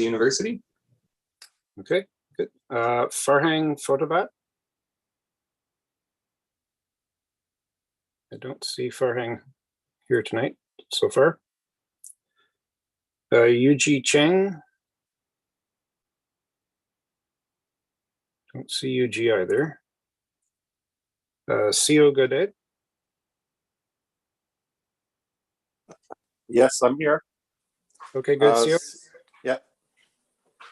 University. Okay, good. Farhang Photobat. I don't see Farhang here tonight so far. Yuji Cheng. Don't see Yuji either. Sio Godet. Yes, I'm here. Okay, good. Sio. Yeah.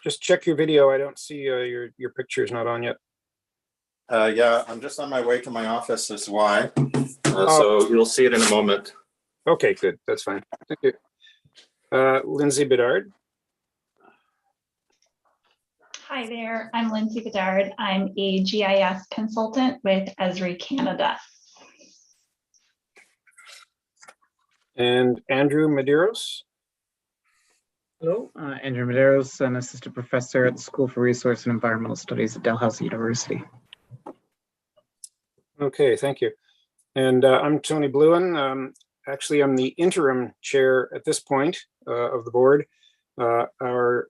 Just check your video. I don't see your picture is not on yet. Yeah, I'm just on my way to my office is why. So you'll see it in a moment. Okay, good. That's fine. Thank you. Lindsay Bedard. Hi there, I'm Lindsay Bedard. I'm a GIS consultant with Esri Canada. And Andrew Medeiros. Hello, Andrew Medeiros, an assistant professor at the School for Resource and Environmental Studies at Dalhousie University. Okay, thank you. And I'm Tony Bluen. Actually, I'm the interim chair at this point of the board. Our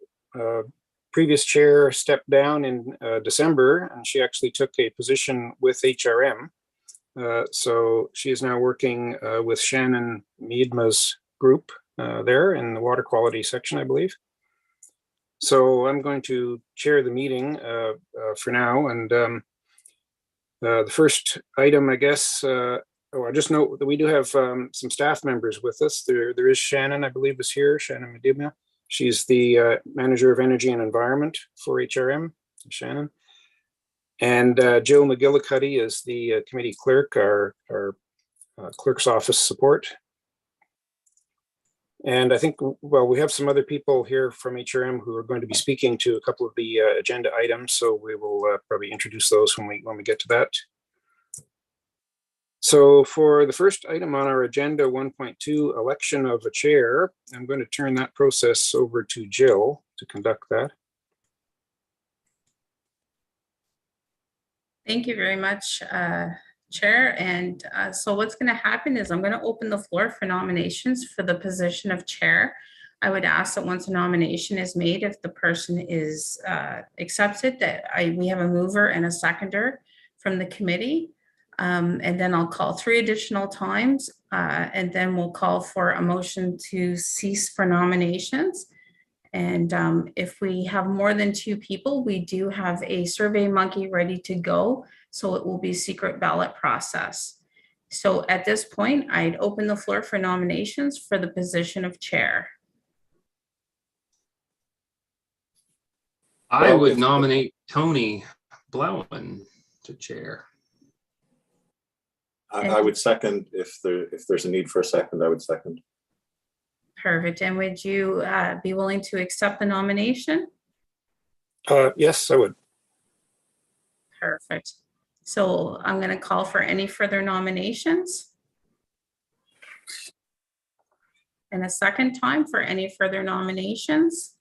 previous chair stepped down in December, and she actually took a position with HRM. So she is now working with Shannon Miedma's group there in the water quality section, I believe. So I'm going to chair the meeting for now. And the first item, I guess, I just note that we do have some staff members with us. There is Shannon, I believe, is here, Shannon Miedma. She's the manager of energy and environment for HRM, Shannon. And Jill McGillicuddy is the committee clerk, our clerk's office support. And I think, well, we have some other people here from HRM who are going to be speaking to a couple of the agenda items. So we will probably introduce those when we get to that. So for the first item on our agenda, 1.2, election of a chair, I'm going to turn that process over to Jill to conduct that. Thank you very much, Chair. And so what's going to happen is I'm going to open the floor for nominations for the position of chair. I would ask that once a nomination is made, if the person is accepted, that we have a mover and a seconder from the committee. And then I'll call 3 additional times, and then we'll call for a motion to cease for nominations. And if we have more than 2 people, we do have a survey monkey ready to go. So it will be a secret ballot process. So at this point, I'd open the floor for nominations for the position of chair. I would nominate Tony Bluen to chair. I would second if there's a need for a second. I would second. Perfect. And would you be willing to accept the nomination? Yes, I would. Perfect. So I'm going to call for any further nominations. And a second time for any further nominations.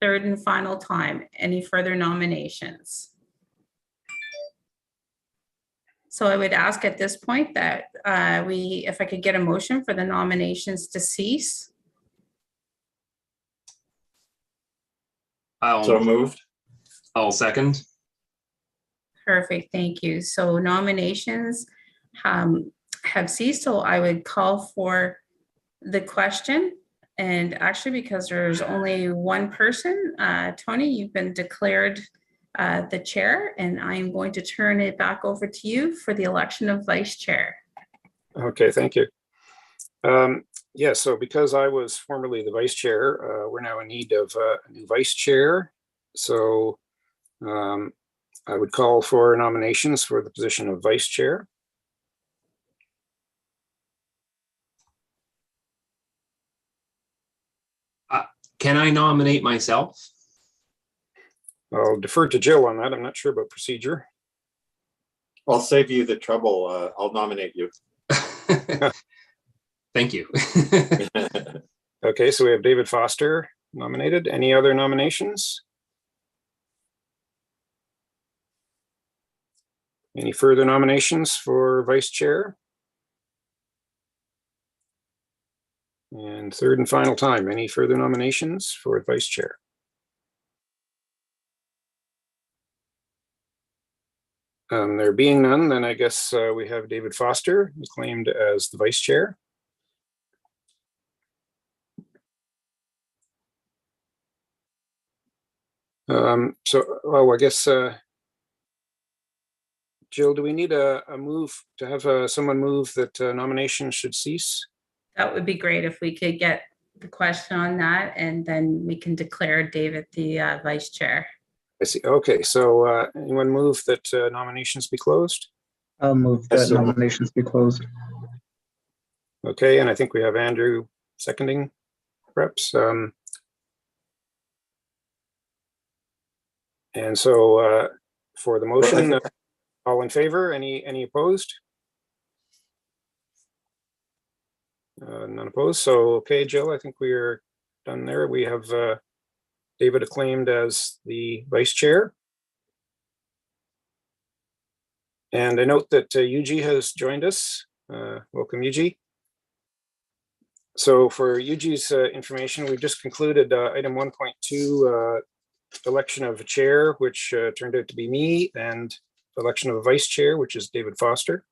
Third and final time, any further nominations? So I would ask at this point that if I could get a motion for the nominations to cease. So moved. I'll second. Perfect, thank you. So nominations have ceased, so I would call for the question. And actually, because there's only one person, Tony, you've been declared the chair, and I'm going to turn it back over to you for the election of vice chair. Okay, thank you. Yeah, so because I was formerly the vice chair, we're now in need of a new vice chair. So I would call for nominations for the position of vice chair. Can I nominate myself? I'll defer to Jill on that. I'm not sure about procedure. I'll save you the trouble. I'll nominate you. Thank you. Okay, so we have David Foster nominated. Any other nominations? Any further nominations for vice chair? And third and final time, any further nominations for vice chair? There being none, then I guess we have David Foster acclaimed as the vice chair. I guess, Jill, do we need a move to have someone move that nominations should cease? That would be great if we could get the question on that, and then we can declare David the vice chair. I see. Okay, so anyone move that nominations be closed? I'll move that nominations be closed. Okay, and I think we have Andrew seconding, perhaps. And so for the motion, all in favor? Any opposed? None opposed. So, okay, Jill, I think we are done there. We have David acclaimed as the vice chair. And I note that Yuji has joined us. Welcome, Yuji. So for Yuji's information, we've just concluded item 1.2, election of a chair, which turned out to be me, and election of a vice chair, which is David Foster.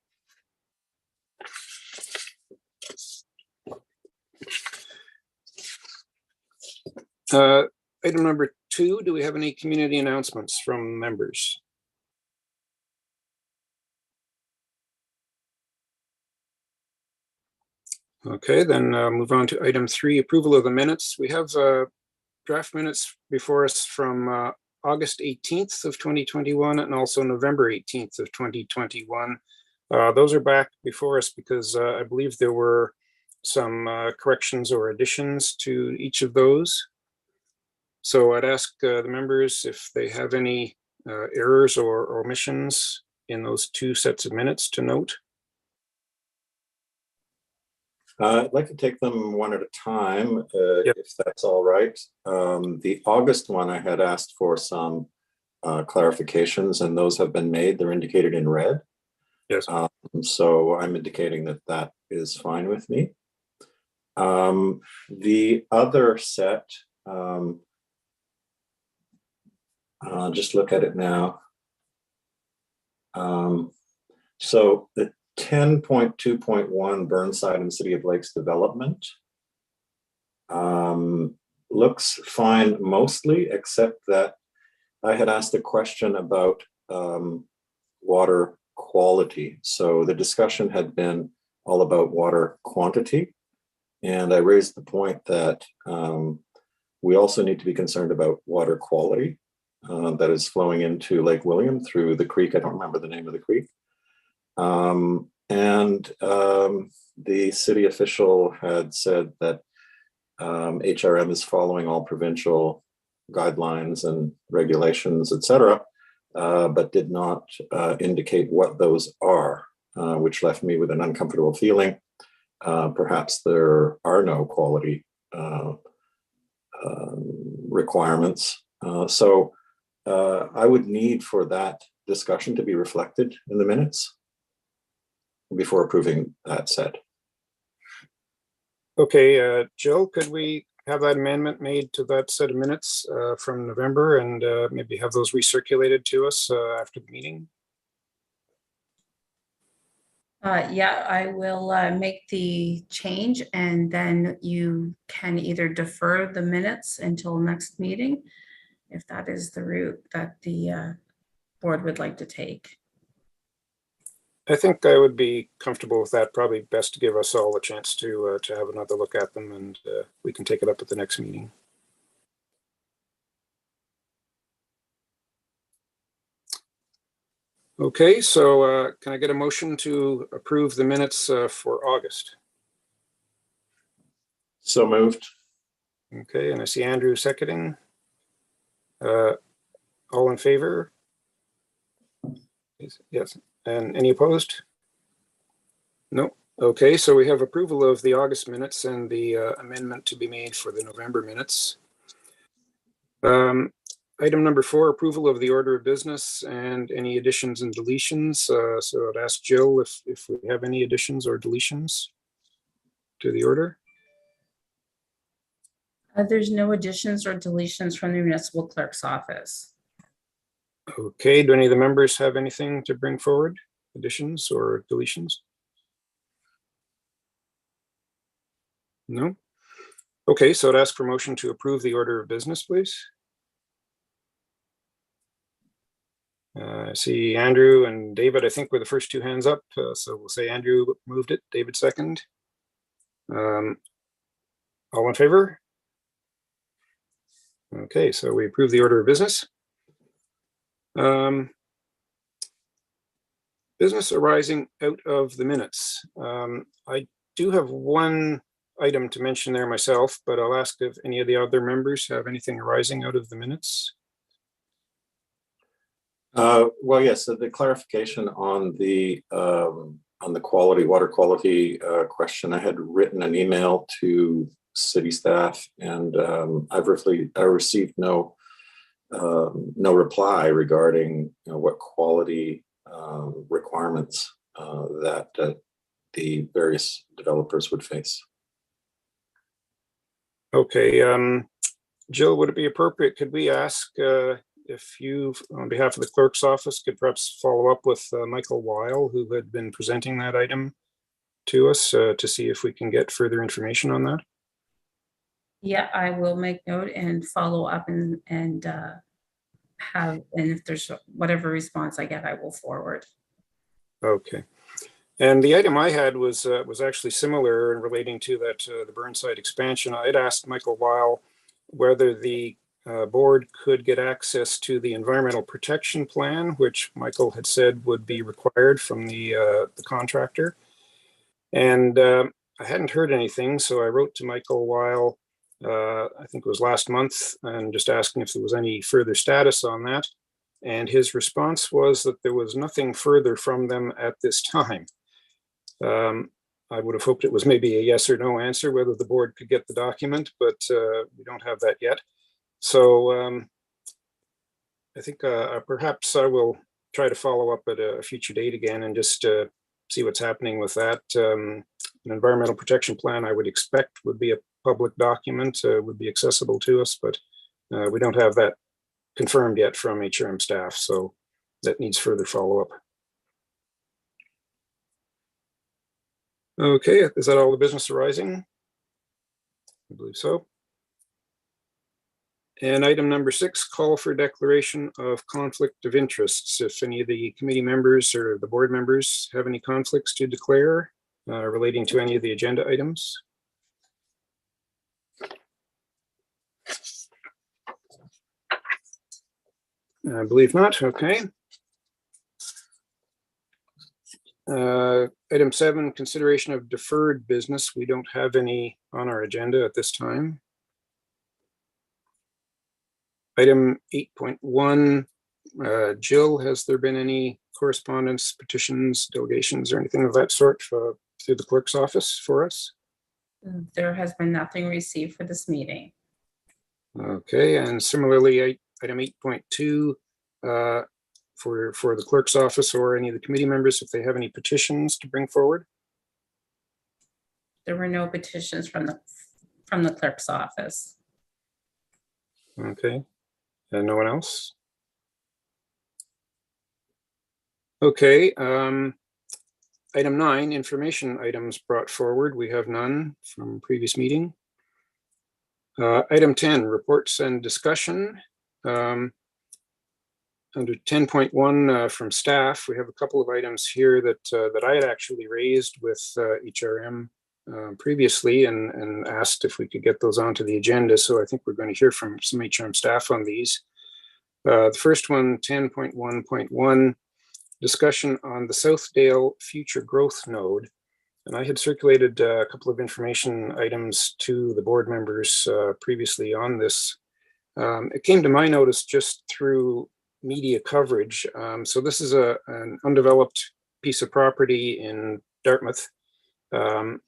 Item number 2, do we have any community announcements from members? Okay, then move on to item 3, approval of the minutes. We have draft minutes before us from August 18th of 2021 and also November 18th of 2021. Those are back before us because I believe there were some corrections or additions to each of those. So I'd ask the members if they have any errors or omissions in those 2 sets of minutes to note. I'd like to take them one at a time, Yep. if that's all right. The August one, I had asked for some clarifications, and those have been made. They're indicated in red. Yes. So I'm indicating that that is fine with me. The other set, I'll just look at it now. So the 10.2.1 Burnside and City of Lakes development looks fine mostly, except that I had asked a question about water quality. So the discussion had been all about water quantity. And I raised the point that we also need to be concerned about water quality that is flowing into Lake William through the creek. I don't remember the name of the creek. The city official had said that HRM is following all provincial guidelines and regulations, etc., but did not indicate what those are, which left me with an uncomfortable feeling. Perhaps there are no quality requirements. So I would need for that discussion to be reflected in the minutes before approving that set. Okay, Jill, could we have that amendment made to that set of minutes from November and maybe have those recirculated to us after the meeting? Yeah, I will make the change, and then you can either defer the minutes until next meeting, if that is the route that the board would like to take. I think I would be comfortable with that. Probably best to give us all a chance to have another look at them, and we can take it up at the next meeting. Okay, so can I get a motion to approve the minutes for August? So moved. Okay, and I see Andrew seconding. All in favor? Yes. And any opposed? No. Okay, so we have approval of the August minutes and the amendment to be made for the November minutes. Item number 4, approval of the order of business and any additions and deletions. So I'd ask Jill if we have any additions or deletions to the order. There's no additions or deletions from the municipal clerk's office. Okay, do any of the members have anything to bring forward? Additions or deletions? No? Okay, so I'd ask for motion to approve the order of business, please. I see Andrew and David, I think, were the first two hands up. So we'll say Andrew moved it, David second. All in favor? Okay, so we approve the order of business. Business arising out of the minutes. I do have one item to mention there myself, but I'll ask if any of the other members have anything arising out of the minutes. Well, yes, so the clarification on the water quality question, I had written an email to city staff, and I received no reply regarding what quality requirements that the various developers would face. Okay, Jill, would it be appropriate? Could we ask if you, on behalf of the clerk's office, could perhaps follow up with Michael Weil, who had been presenting that item to us, to see if we can get further information on that? Yeah, I will make note and follow up and if there's whatever response I get, I will forward. Okay. And the item I had was actually similar in relating to that the Burnside expansion. I'd asked Michael Weil whether the board could get access to the environmental protection plan, which Michael had said would be required from the contractor. And I hadn't heard anything, so I wrote to Michael Weil, I think it was last month, and just asking if there was any further status on that. And his response was that there was nothing further from them at this time. I would have hoped it was maybe a yes or no answer, whether the board could get the document, but we don't have that yet. So I think perhaps I will try to follow up at a future date again and just see what's happening with that. An environmental protection plan, I would expect, would be a public document, would be accessible to us, but we don't have that confirmed yet from HRM staff, so that needs further follow-up. Okay, is that all the business arising? I believe so. And item number 6, call for declaration of conflict of interests. If any of the committee members or the board members have any conflicts to declare relating to any of the agenda items. I believe not. Okay. Item 7, consideration of deferred business. We don't have any on our agenda at this time. Item 8.1, Jill, has there been any correspondence, petitions, delegations, or anything of that sort through the clerk's office for us? There has been nothing received for this meeting. Okay, and similarly, item 8.2, for the clerk's office or any of the committee members, if they have any petitions to bring forward. There were no petitions from the clerk's office. Okay, and no one else? Okay, item 9, information items brought forward. We have none from previous meeting. Item 10, reports and discussion. Under 10.1 from staff, we have a couple of items here that I had actually raised with HRM previously and asked if we could get those onto the agenda. So I think we're going to hear from some HRM staff on these. The first one, 10.1.1, discussion on the Southdale future growth node. And I had circulated a couple of information items to the board members previously on this. It came to my notice just through media coverage. So this is an undeveloped piece of property in Dartmouth,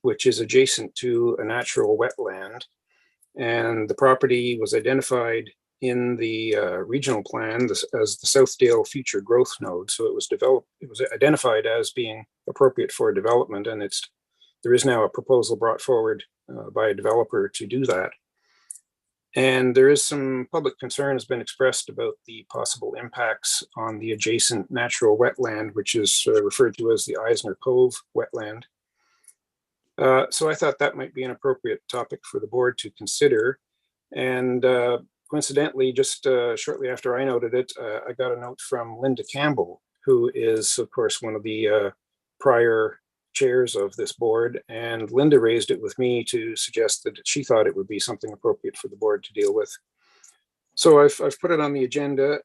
which is adjacent to a natural wetland. And the property was identified in the regional plan as the Southdale future growth node. So it was identified as being appropriate for development, and there is now a proposal brought forward by a developer to do that. And there is some public concern has been expressed about the possible impacts on the adjacent natural wetland, which is referred to as the Eisner Cove wetland. So I thought that might be an appropriate topic for the board to consider. And coincidentally, just shortly after I noted it, I got a note from Linda Campbell, who is, of course, one of the prior chairs of this board. And Linda raised it with me to suggest that she thought it would be something appropriate for the board to deal with. So I've put it on the agenda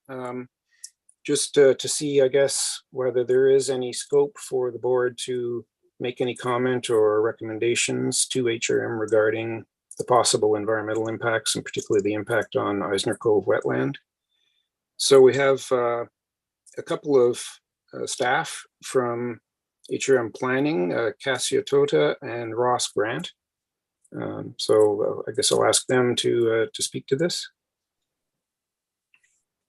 just to see, I guess, whether there is any scope for the board to make any comment or recommendations to HRM regarding the possible environmental impacts, and particularly the impact on Eisner Cove wetland. So we have a couple of staff from HRM Planning, Cassia Tota and Ross Grant. So I guess I'll ask them to speak to this.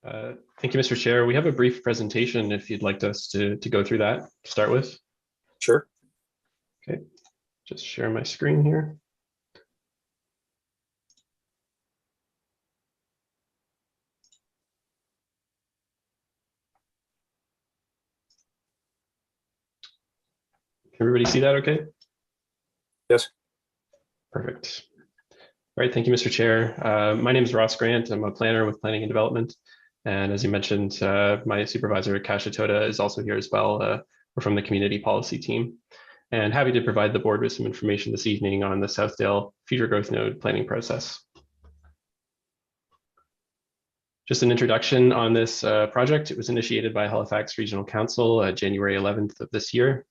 Thank you, Mr. Chair. We have a brief presentation if you'd like us to go through that to start with. Sure. Okay, just share my screen here. Can everybody see that okay? Yes. Perfect. All right, thank you, Mr. Chair. My name is Ross Grant. I'm a planner with Planning and Development. And as you mentioned, my supervisor, Kasia Tota, is also here as well. We're from the community policy team. And happy to provide the board with some information this evening on the Southdale Future Growth Node planning process. Just an introduction on this project. It was initiated by Halifax Regional Council January 11th of this year.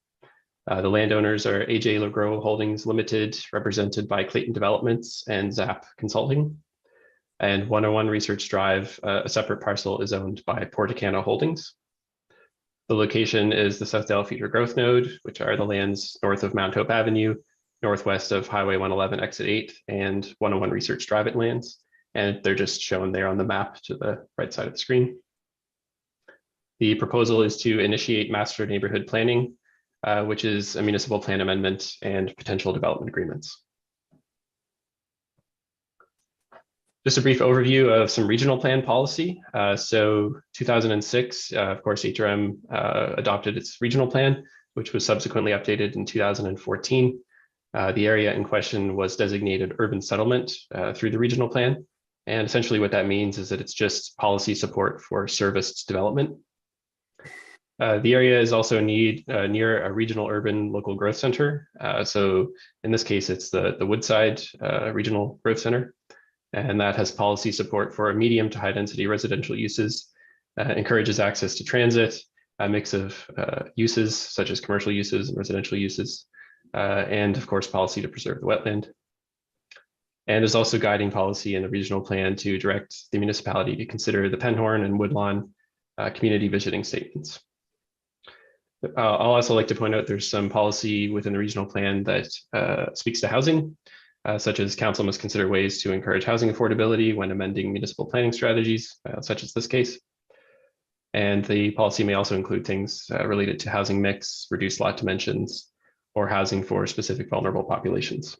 The landowners are AJ LeGros Holdings Limited, represented by Clayton Developments and ZAP Consulting. And 101 Research Drive, a separate parcel, is owned by Portacana Holdings. The location is the Southdale Future Growth Node, which are the lands north of Mount Hope Avenue, northwest of Highway 111 Exit 8, and 101 Research Drive lands. And they're just shown there on the map to the right side of the screen. The proposal is to initiate master neighborhood planning, which is a municipal plan amendment and potential development agreements. Just a brief overview of some regional plan policy. So 2006, of course, HRM adopted its regional plan, which was subsequently updated in 2014. The area in question was designated urban settlement through the regional plan. And essentially what that means is that it's just policy support for serviced development. The area is also near a regional urban local growth center. So in this case, it's the Woodside Regional Growth Center. And that has policy support for medium to high density residential uses, encourages access to transit, a mix of uses such as commercial uses and residential uses, and of course, policy to preserve the wetland. And there's also guiding policy in the regional plan to direct the municipality to consider the Penhorn and Woodlawn community visioning statements. I'll also like to point out there's some policy within the regional plan that speaks to housing, such as council must consider ways to encourage housing affordability when amending municipal planning strategies, such as this case. And the policy may also include things related to housing mix, reduced lot dimensions, or housing for specific vulnerable populations.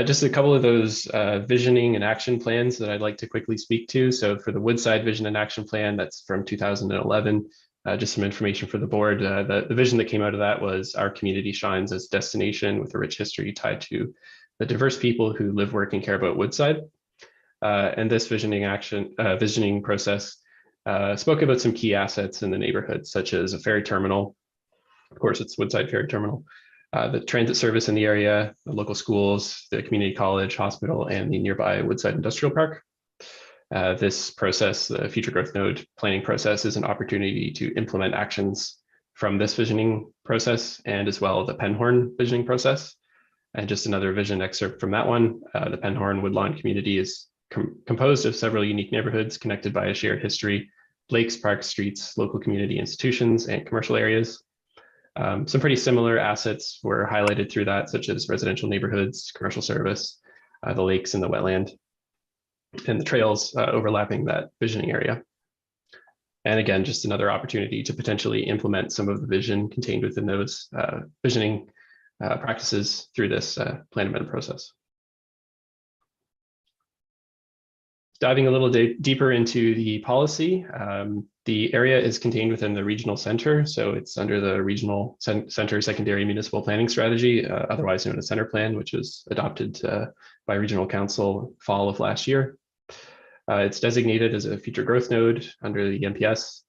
Just a couple of those visioning and action plans that I'd like to quickly speak to. So for the Woodside Vision and Action Plan, that's from 2011. Just some information for the board. The vision that came out of that was our community shines as a destination with a rich history tied to the diverse people who live, work, and care about Woodside. And this visioning process spoke about some key assets in the neighborhood, such as a ferry terminal. Of course, it's Woodside Ferry Terminal. The transit service in the area, the local schools, the community college, hospital, and the nearby Woodside Industrial Park. This process, the Future Growth Node planning process, is an opportunity to implement actions from this visioning process and as well the Penhorn visioning process. And just another vision excerpt from that one, the Penhorn Woodlawn community is composed of several unique neighborhoods connected by a shared history, lakes, parks, streets, local community institutions, and commercial areas. Some pretty similar assets were highlighted through that, such as residential neighborhoods, commercial service, the lakes and the wetland, and the trails overlapping that visioning area. And again, just another opportunity to potentially implement some of the vision contained within those visioning practices through this plan amendment process. diving a little deeper into the policy, the area is contained within the regional center. So it's under the regional center secondary municipal planning strategy, otherwise known as center plan, which was adopted by regional council fall of last year. It's designated as a future growth node under the MPS,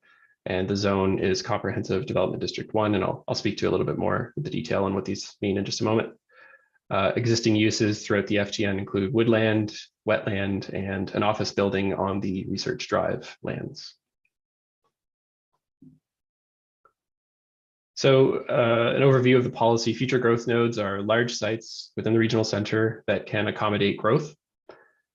and the zone is Comprehensive Development District 1, and I'll speak to a little bit more of the detail on what these mean in just a moment. Existing uses throughout the FGN include woodland, wetland, and an office building on the Research Drive lands. So an overview of the policy: future growth nodes are large sites within the regional center that can accommodate growth.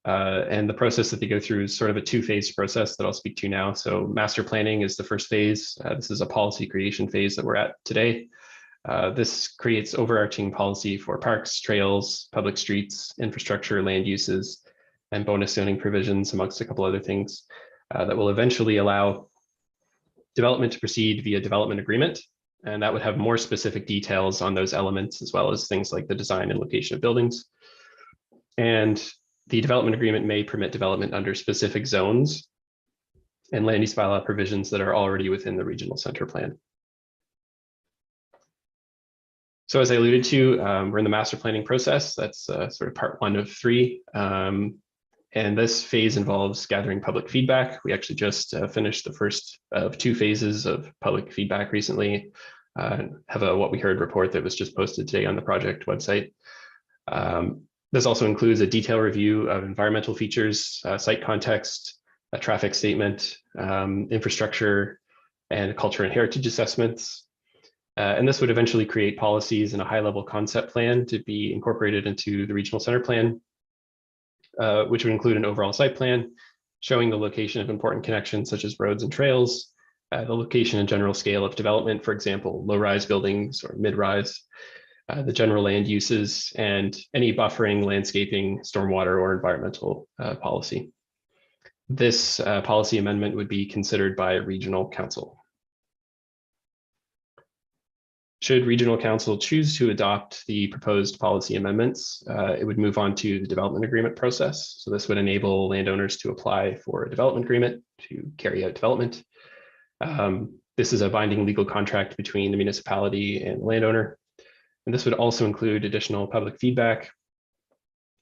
And the process that they go through is sort of a two-phase process that I'll speak to now. So master planning is the first phase. This is a policy creation phase that we're at today. This creates overarching policy for parks, trails, public streets, infrastructure, land uses, and bonus zoning provisions, amongst a couple other things that will eventually allow development to proceed via development agreement. And that would have more specific details on those elements, as well as things like the design and location of buildings. And the development agreement may permit development under specific zones and land use bylaw provisions that are already within the regional center plan. So as I alluded to, we're in the master planning process. That's sort of part 1 of 3. And this phase involves gathering public feedback. We actually just finished the first of 2 phases of public feedback recently. Have a What We Heard report that was just posted today on the project website. This also includes a detailed review of environmental features, site context, a traffic statement, infrastructure, and culture and heritage assessments. And this would eventually create policies and a high-level concept plan to be incorporated into the regional center plan, which would include an overall site plan showing the location of important connections such as roads and trails, the location and general scale of development, for example, low-rise buildings or mid-rise, the general land uses, and any buffering, landscaping, stormwater, or environmental policy. This policy amendment would be considered by regional council. Should regional council choose to adopt the proposed policy amendments, it would move on to the development agreement process. So this would enable landowners to apply for a development agreement to carry out development. This is a binding legal contract between the municipality and the landowner. And this would also include additional public feedback.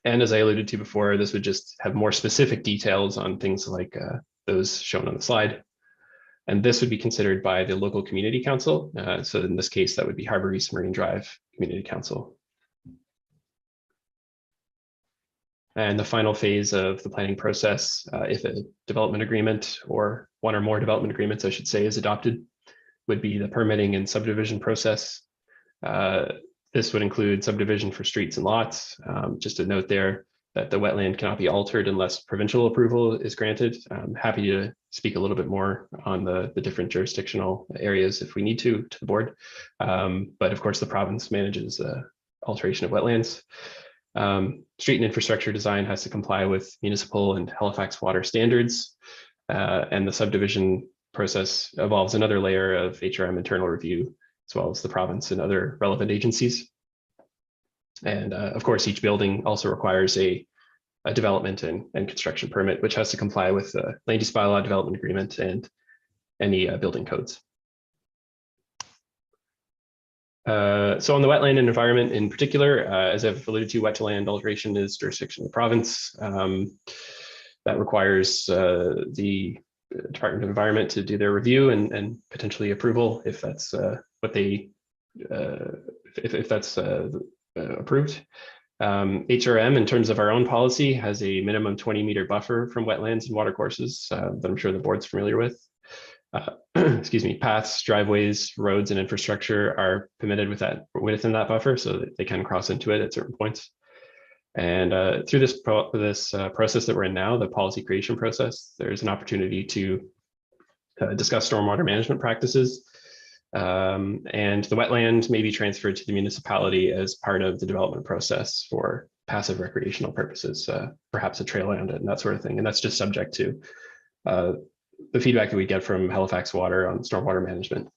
And as I alluded to before, this would just have more specific details on things like those shown on the slide. And this would be considered by the local community council. So in this case, that would be Harbor East Marine Drive Community Council. And the final phase of the planning process, if a development agreement or one or more development agreements, I should say, is adopted, would be the permitting and subdivision process. This would include subdivision for streets and lots. Just a note there that the wetland cannot be altered unless provincial approval is granted. I'm happy to speak a little bit more on the different jurisdictional areas if we need to the board. But of course, the province manages alteration of wetlands. Street and infrastructure design has to comply with municipal and Halifax water standards. And the subdivision process involves another layer of HRM internal review, as well as the province and other relevant agencies. And of course, each building also requires a development and construction permit, which has to comply with the land use bylaw, development agreement, and any building codes. So on the wetland and environment in particular, as I've alluded to, wetland alteration is jurisdiction of the province. That requires the Department of Environment to do their review and potentially approval if that's what they if that's approved. HRM, in terms of our own policy, has a minimum 20-meter buffer from wetlands and watercourses that I'm sure the board's familiar with. Excuse me, paths, driveways, roads, and infrastructure are permitted within that buffer, so that they can cross into it at certain points. And through this process that we're in now, the policy creation process, there's an opportunity to discuss stormwater management practices. And the wetland may be transferred to the municipality as part of the development process for passive recreational purposes, perhaps a trail around it and that sort of thing. And that's just subject to the feedback that we get from Halifax Water on stormwater management.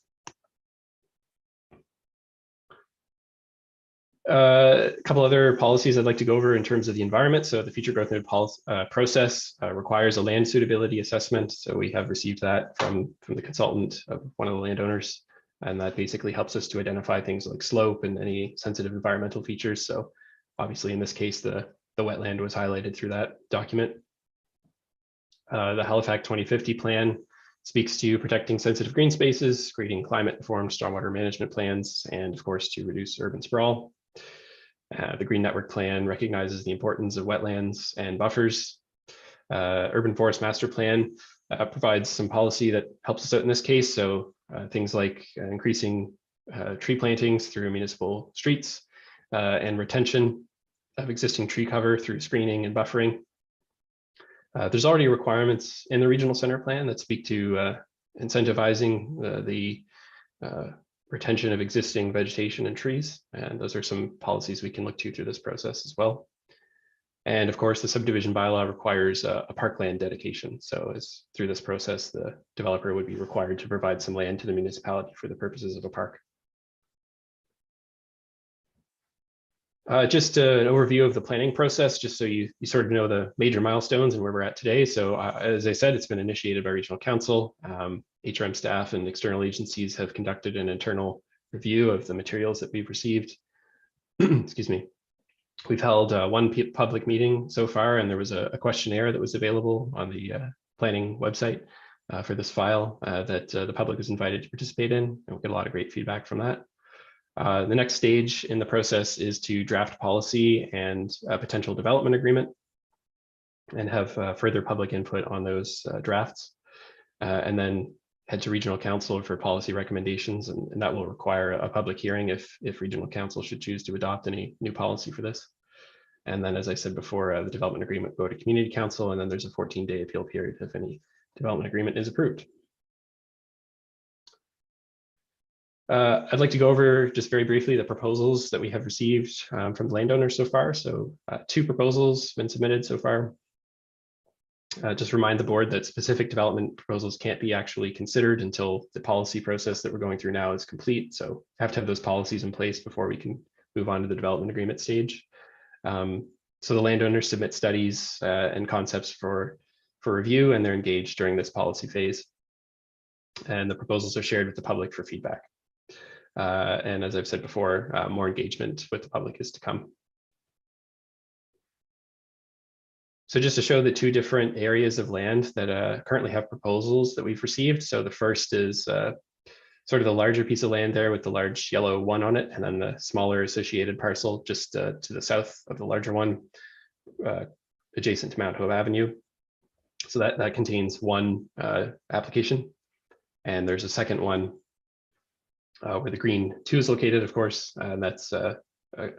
A couple other policies I'd like to go over in terms of the environment. So the future growth node process requires a land suitability assessment. So we have received that from the consultant of one of the landowners, and that basically helps us to identify things like slope and any sensitive environmental features. So obviously in this case, the wetland was highlighted through that document. The Halifax 2050 plan speaks to protecting sensitive green spaces, creating climate-informed stormwater management plans, and of course to reduce urban sprawl. The Green Network Plan recognizes the importance of wetlands and buffers. Urban Forest Master Plan provides some policy that helps us out in this case. So things like increasing tree plantings through municipal streets and retention of existing tree cover through screening and buffering. There's already requirements in the regional center plan that speak to incentivizing the retention of existing vegetation and trees. And those are some policies we can look to through this process as well. And of course, the subdivision bylaw requires a parkland dedication. So as through this process, the developer would be required to provide some land to the municipality for the purposes of a park. Just an overview of the planning process, just so you sort of know the major milestones and where we're at today. So as I said, it's been initiated by regional council. HRM staff and external agencies have conducted an internal review of the materials that we've received. Excuse me. We've held one public meeting so far, and there was a questionnaire that was available on the planning website for this file that the public was invited to participate in, and we'll get a lot of great feedback from that. The next stage in the process is to draft policy and a potential development agreement and have further public input on those drafts, and then head to regional council for policy recommendations, and that will require a public hearing if regional council should choose to adopt any new policy for this. And then, as I said before, the development agreement go to community council, and then there's a 14-day appeal period if any development agreement is approved. I'd like to go over just very briefly the proposals that we have received from the landowners so far. So 2 proposals been submitted so far. Just remind the board that specific development proposals can't be actually considered until the policy process that we're going through now is complete. So have to have those policies in place before we can move on to the development agreement stage. So the landowners submit studies and concepts for review, and they're engaged during this policy phase. And the proposals are shared with the public for feedback. And as I've said before, more engagement with the public is to come. So just to show the 2 different areas of land that currently have proposals that we've received. So the first is sort of the larger piece of land there with the large yellow 1 on it, and then the smaller associated parcel just to the south of the larger one, adjacent to Mount Hope Avenue. So that contains 1 application, and there's a second one where the green 2 is located, of course, and that's a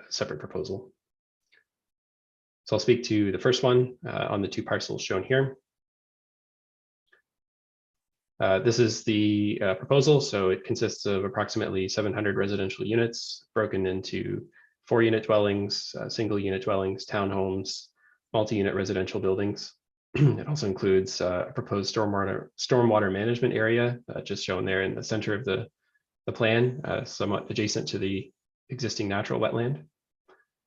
separate proposal. So I'll speak to the first one on the 2 parcels shown here. This is the proposal. So it consists of approximately 700 residential units broken into 4-unit dwellings, single-unit dwellings, townhomes, multi-unit residential buildings. It also includes a proposed stormwater management area just shown there in the center of the plan, somewhat adjacent to the existing natural wetland,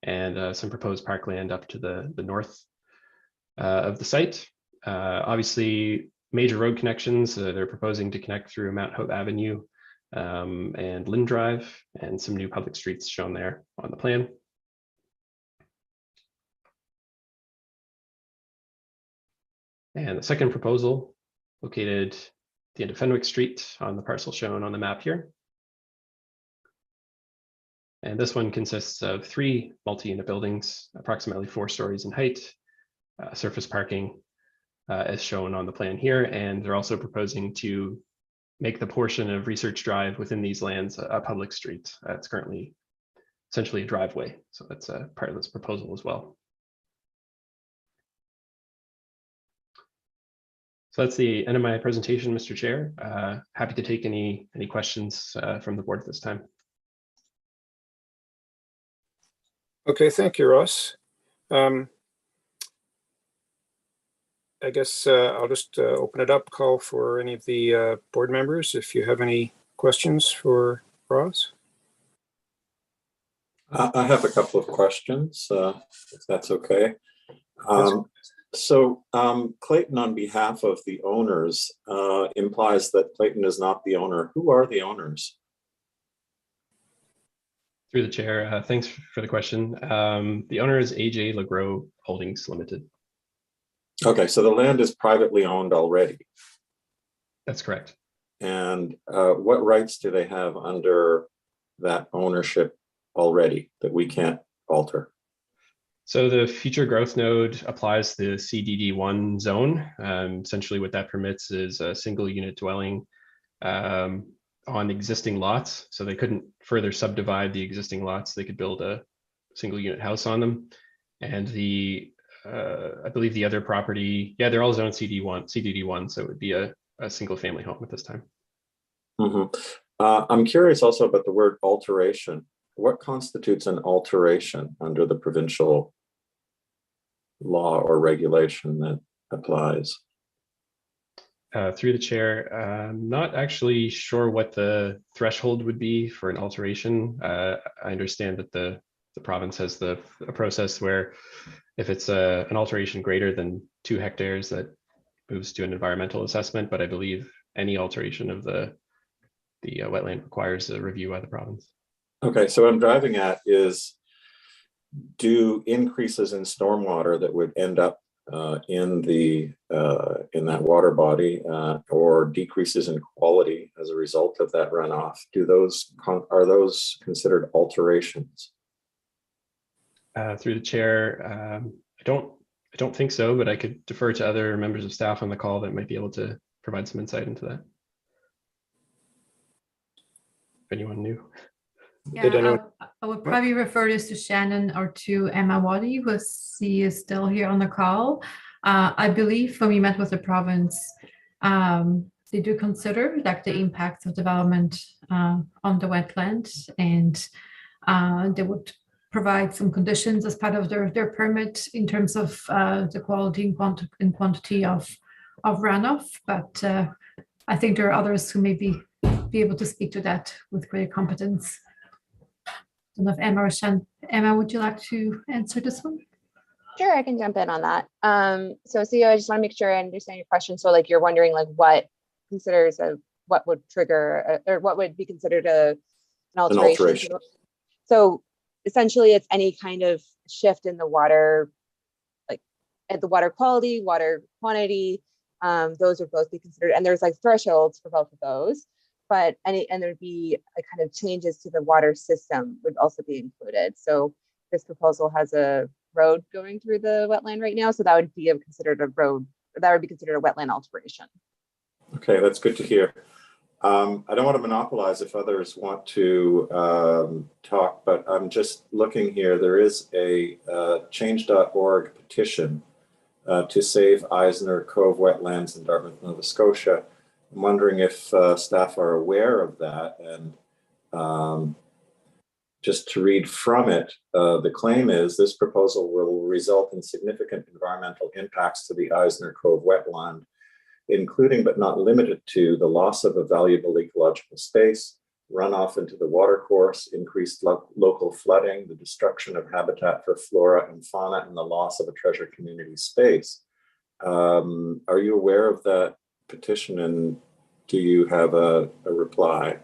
and some proposed parkland up to the north of the site. Obviously, major road connections. They're proposing to connect through Mount Hope Avenue and Lynn Drive, and some new public streets shown there on the plan. And the second proposal, located at the end of Fenwick Street on the parcel shown on the map here. And this one consists of 3 multi-unit buildings, approximately 4 stories in height, surface parking, as shown on the plan here. And they're also proposing to make the portion of Research Drive within these lands a public street. It's currently essentially a driveway. So that's a part of this proposal as well. So that's the end of my presentation, Mr. Chair. Happy to take any questions from the board at this time. Okay, thank you, Ross. I guess I'll just open it up, call for any of the board members if you have any questions for Ross. I have a couple of questions, if that's okay. Clayton, on behalf of the owners, implies that Clayton is not the owner. Who are the owners? Through the chair, thanks for the question. The owner is AJ Legros Holdings Limited. Okay, so the land is privately owned already. That's correct. And what rights do they have under that ownership already that we can't alter? So the future growth node applies the CDD1 zone. Essentially what that permits is a single unit dwelling on existing lots. So they couldn't further subdivide the existing lots. They could build a single unit house on them. And I believe the other property, yeah, they're all zoned CDD1, so it would be a single family home at this time. Mm-hmm. I'm curious also about the word alteration. What constitutes an alteration under the provincial law or regulation that applies? Through the chair, I'm not actually sure what the threshold would be for an alteration. I understand that the province has a process where if it's an alteration greater than 2 hectares, that moves to an environmental assessment. But I believe any alteration of the wetland requires a review by the province. Okay, so what I'm driving at is, do increases in stormwater that would end up in that water body or decreases in quality as a result of that runoff, are those considered alterations? Through the chair, I don't think so, but I could defer to other members of staff on the call that might be able to provide some insight into that. If anyone knew. Yeah, I would probably refer this to Shannon or to Emma Waddy, who is still here on the call. I believe when we met with the province, they do consider like the impacts of development on the wetland, and they would provide some conditions as part of their permit in terms of the quality and quantity of runoff. But I think there are others who may be able to speak to that with greater competence. I don't know if Emma or Shan. Emma, would you like to answer this one? Sure, I can jump in on that. So CEO, I just want to make sure I understand your question. So like you're wondering like what would trigger or what would be considered an alteration. So essentially it's any kind of shift in the water, like at the water quality, water quantity, those would both be considered, and there's like thresholds for both of those. But there'd be a kind of changes to the water system would also be included. So this proposal has a road going through the wetland right now, so that would be considered a road. That would be considered a wetland alteration. Okay, that's good to hear. I don't want to monopolize if others want to talk, but I'm just looking here. There is a change.org petition to save Eisner Cove wetlands in Dartmouth, Nova Scotia. I'm wondering if staff are aware of that, and just to read from it, the claim is this proposal will result in significant environmental impacts to the Eisner Cove wetland, including but not limited to the loss of a valuable ecological space, runoff into the watercourse, increased local flooding, the destruction of habitat for flora and fauna, and the loss of a treasure community space. Are you aware of that petition, and do you have a reply?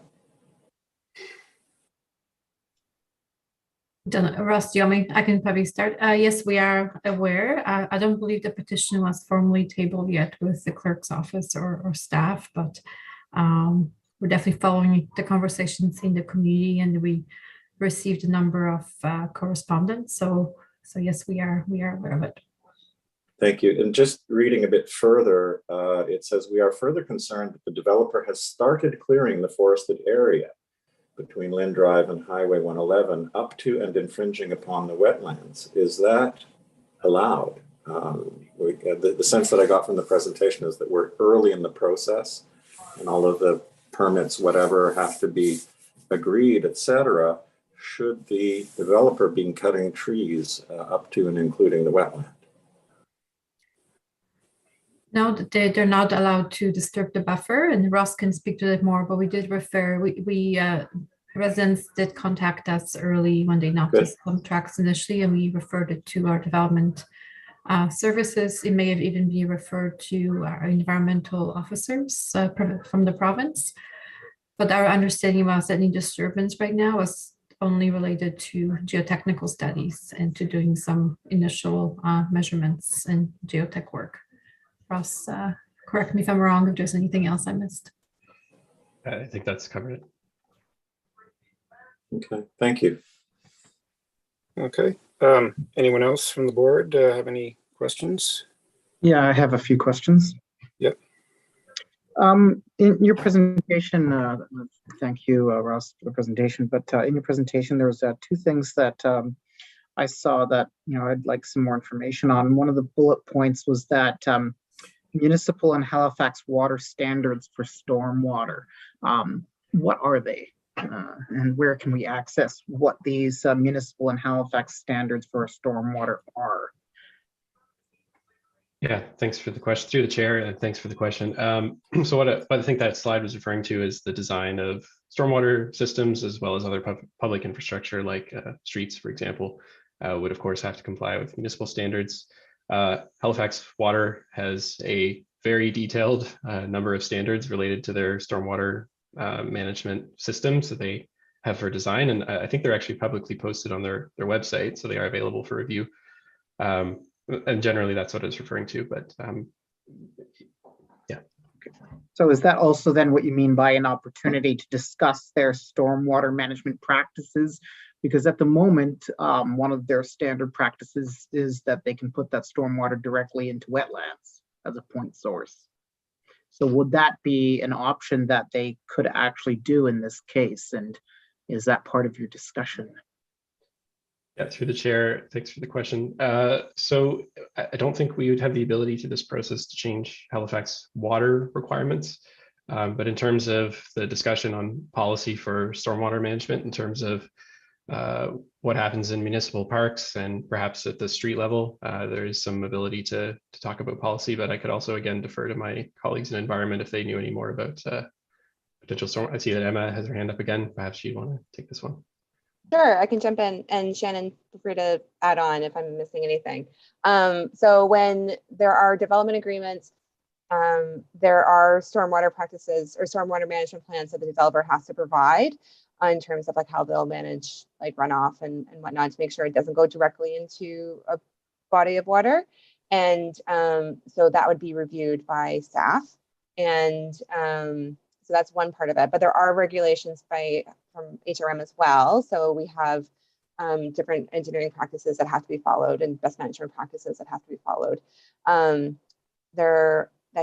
Ross, do you want me? I can probably start. Yes, we are aware. I don't believe the petition was formally tabled yet with the clerk's office or staff, but we're definitely following the conversations in the community, and we received a number of correspondence. So yes, we are aware of it. Thank you. And just reading a bit further, it says, we are further concerned that the developer has started clearing the forested area between Lynn Drive and Highway 111 up to and infringing upon the wetlands. Is that allowed? The sense that I got from the presentation is that we're early in the process and all of the permits, whatever, have to be agreed, etc. Should the developer be cutting trees up to and including the wetland? No, they're not allowed to disturb the buffer, and Ross can speak to that more, but we did refer, we residents did contact us early when they knocked Good. us on tracks initially, and we referred it to our development services. It may have even been referred to our environmental officers from the province. But our understanding was that any disturbance right now is only related to geotechnical studies and to doing some initial measurements and geotech work. Ross, correct me if I'm wrong, if there's anything else I missed. I think that's covered it. Okay, thank you. Okay. Anyone else from the board have any questions? Yeah, I have a few questions. Yep. In your presentation, thank you, Ross, for the presentation, but in your presentation, there was two things that I saw that, I'd like some more information on. One of the bullet points was that municipal and Halifax water standards for stormwater. What are they? And where can we access what these municipal and Halifax standards for stormwater are? Yeah, thanks for the question, through the chair, and thanks for the question. So what I think that slide was referring to is the design of stormwater systems, as well as other public infrastructure like streets, for example, would of course have to comply with municipal standards. Halifax Water has a very detailed number of standards related to their stormwater management systems that they have for design, and I think they're actually publicly posted on their website, so they are available for review. And generally that's what it's referring to, but yeah. So is that also then what you mean by an opportunity to discuss their stormwater management practices? Because at the moment, one of their standard practices is that they can put that stormwater directly into wetlands as a point source. So would that be an option that they could actually do in this case? And is that part of your discussion? Yeah, through the chair, thanks for the question. So I don't think we would have the ability through this process to change Halifax water requirements. But in terms of the discussion on policy for stormwater management, in terms of what happens in municipal parks and perhaps at the street level, there is some ability to talk about policy, but I could also again defer to my colleagues in environment if they knew any more about potential storm. I see that Emma has her hand up again. Perhaps she'd want to take this one. Sure, I can jump in, and Shannon, feel free to add on if I'm missing anything. So when there are development agreements, there are stormwater practices or stormwater management plans that the developer has to provide in terms of like how they'll manage like runoff and whatnot to make sure it doesn't go directly into a body of water. And so that would be reviewed by staff. And so that's one part of it, but there are regulations from HRM as well. So we have different engineering practices that have to be followed and best management practices that have to be followed. I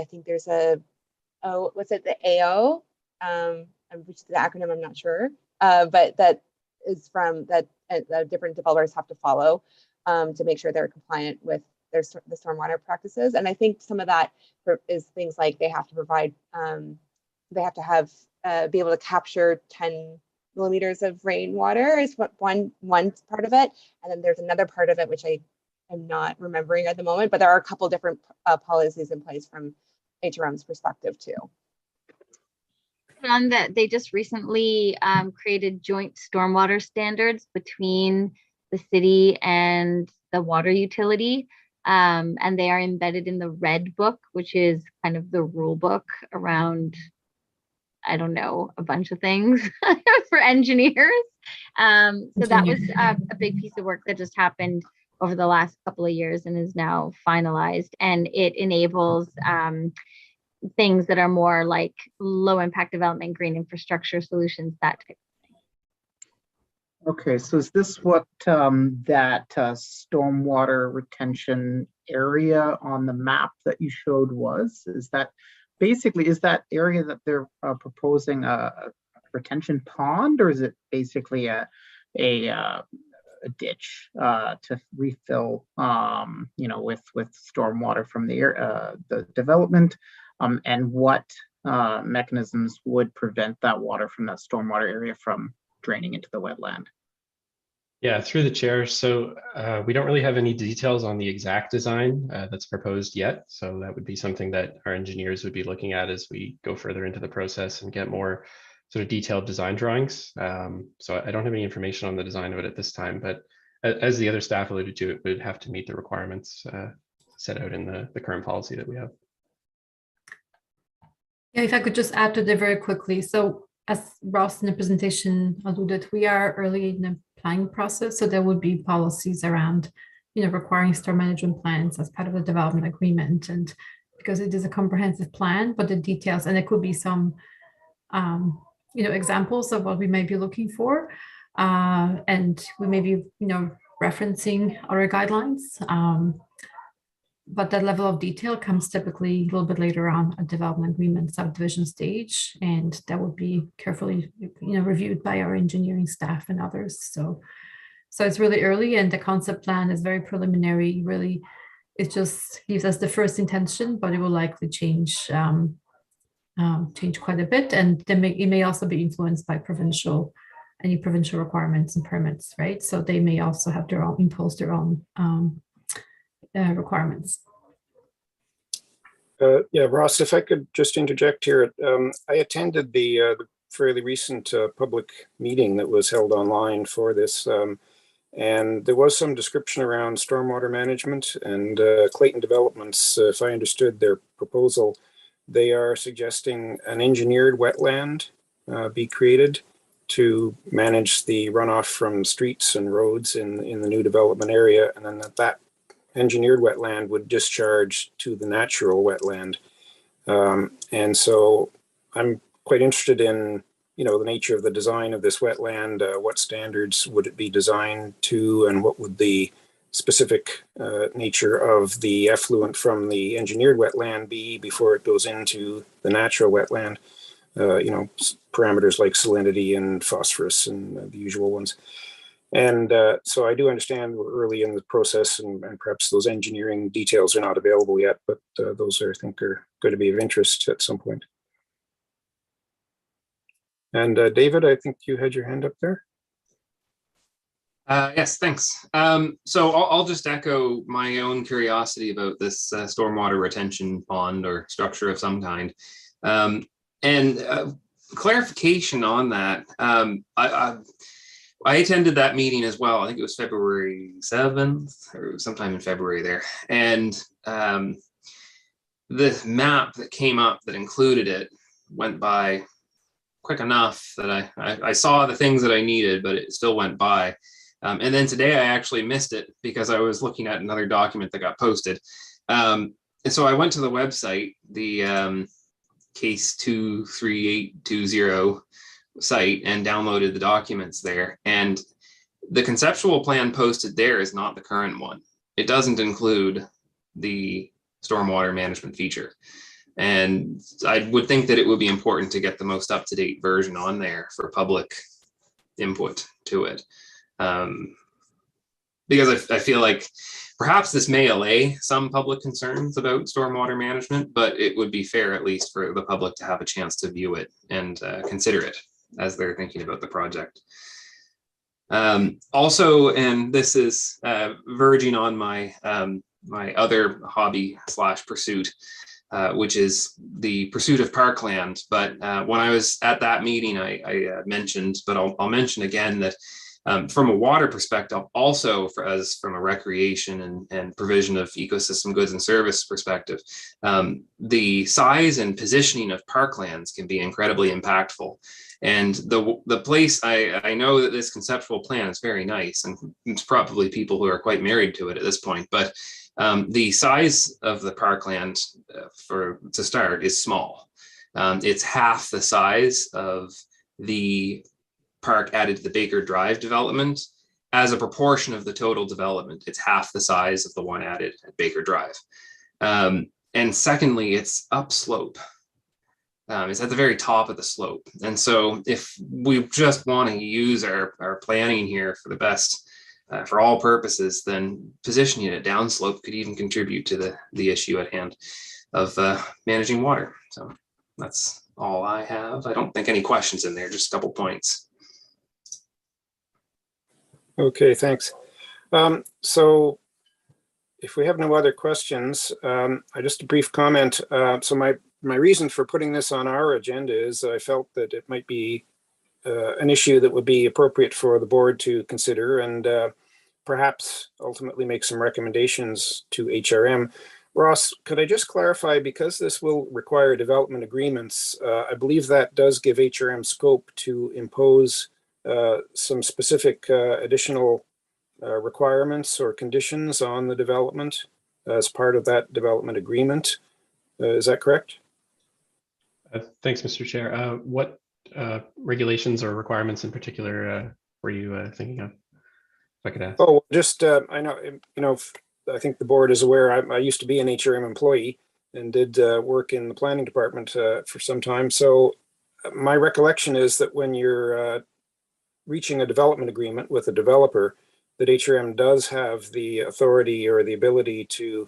think there's what's it, the AO, which is the acronym, I'm not sure, but that is from that different developers have to follow to make sure they're compliant with the stormwater practices. And I think some of that is things like they have to provide, they have to be able to capture 10 millimeters of rainwater is one part of it. And then there's another part of it, which I am not remembering at the moment, but there are a couple different policies in place from HRM's perspective too. On that, they just recently created joint stormwater standards between the city and the water utility. And they are embedded in the Red Book, which is kind of the rule book around, I don't know, a bunch of things for engineers. So that was a big piece of work that just happened over the last couple of years and is now finalized. And it enables things that are more like low impact development, green infrastructure solutions, that type of thing. Okay, so is this what that stormwater retention area on the map that you showed was? Is that basically, is that area that they're proposing a retention pond, or is it basically a ditch to refill, with stormwater from the development? And what mechanisms would prevent that water from that stormwater area from draining into the wetland? Yeah, through the chair. So we don't really have any details on the exact design that's proposed yet. So that would be something that our engineers would be looking at as we go further into the process and get more sort of detailed design drawings. So I don't have any information on the design of it at this time, but as the other staff alluded to, it would have to meet the requirements set out in the current policy that we have. Yeah, if I could just add to that very quickly. So as Ross in the presentation alluded, we are early in the planning process. So there would be policies around, requiring storm management plans as part of the development agreement. And because it is a comprehensive plan, but the details, and there could be some, examples of what we may be looking for. And we may be, referencing other guidelines. But that level of detail comes typically a little bit later on a development agreement subdivision stage, and that would be carefully, reviewed by our engineering staff and others. So it's really early, and the concept plan is very preliminary. Really, it just gives us the first intention, but it will likely change quite a bit, and it may also be influenced by any provincial requirements and permits, right? So they may also have impose their own requirements. Yeah, Ross, if I could just interject here. I attended the fairly recent public meeting that was held online for this, and there was some description around stormwater management, and Clayton Developments, if I understood their proposal, they are suggesting an engineered wetland be created to manage the runoff from streets and roads in the new development area, and then that engineered wetland would discharge to the natural wetland. And so I'm quite interested in, the nature of the design of this wetland. What standards would it be designed to, and what would the specific nature of the effluent from the engineered wetland be before it goes into the natural wetland? Parameters like salinity and phosphorus and the usual ones. And so I do understand we're early in the process, and perhaps those engineering details are not available yet, but those I think are going to be of interest at some point. And David, I think you had your hand up there. Yes, thanks. So I'll just echo my own curiosity about this stormwater retention pond or structure of some kind. And clarification on that. I attended that meeting as well. I think it was February 7th or sometime in February there. And the map that came up that included it went by quick enough that I saw the things that I needed, but it still went by. And then today I actually missed it because I was looking at another document that got posted. And so I went to the website, the case 23820 site, and downloaded the documents there. And the conceptual plan posted there is not the current one. It doesn't include the stormwater management feature. And I would think that it would be important to get the most up-to-date version on there for public input to it. Because I feel like perhaps this may allay some public concerns about stormwater management, but it would be fair at least for the public to have a chance to view it and consider it as they're thinking about the project. Also, and this is verging on my my other hobby / pursuit, which is the pursuit of parkland. But when I was at that meeting, I mentioned, but I'll mention again that from a water perspective, also from a recreation and provision of ecosystem goods and service perspective, the size and positioning of parklands can be incredibly impactful. And the place, I know that this conceptual plan is very nice, and it's probably people who are quite married to it at this point, but the size of the parkland to start is small. It's half the size of the park added to the Baker Drive development. As a proportion of the total development, it's half the size of the one added at Baker Drive. And secondly, it's upslope. It's at the very top of the slope. And so if we just want to use our planning here for the best, for all purposes, then positioning it downslope could even contribute to the issue at hand of managing water. So that's all I have. I don't think any questions in there, just a couple points. Okay, thanks. So if we have no other questions, just a brief comment. So my reason for putting this on our agenda is I felt that it might be an issue that would be appropriate for the board to consider and perhaps ultimately make some recommendations to HRM. Ross, could I just clarify, because this will require development agreements, I believe that does give HRM scope to impose some specific additional requirements or conditions on the development as part of that development agreement. Is that correct? Thanks, Mr. Chair. What regulations or requirements in particular were you thinking of? If I could ask. Oh, just I know, I think the board is aware. I used to be an HRM employee and did work in the planning department for some time. So my recollection is that when you're reaching a development agreement with a developer, that HRM does have the authority or the ability to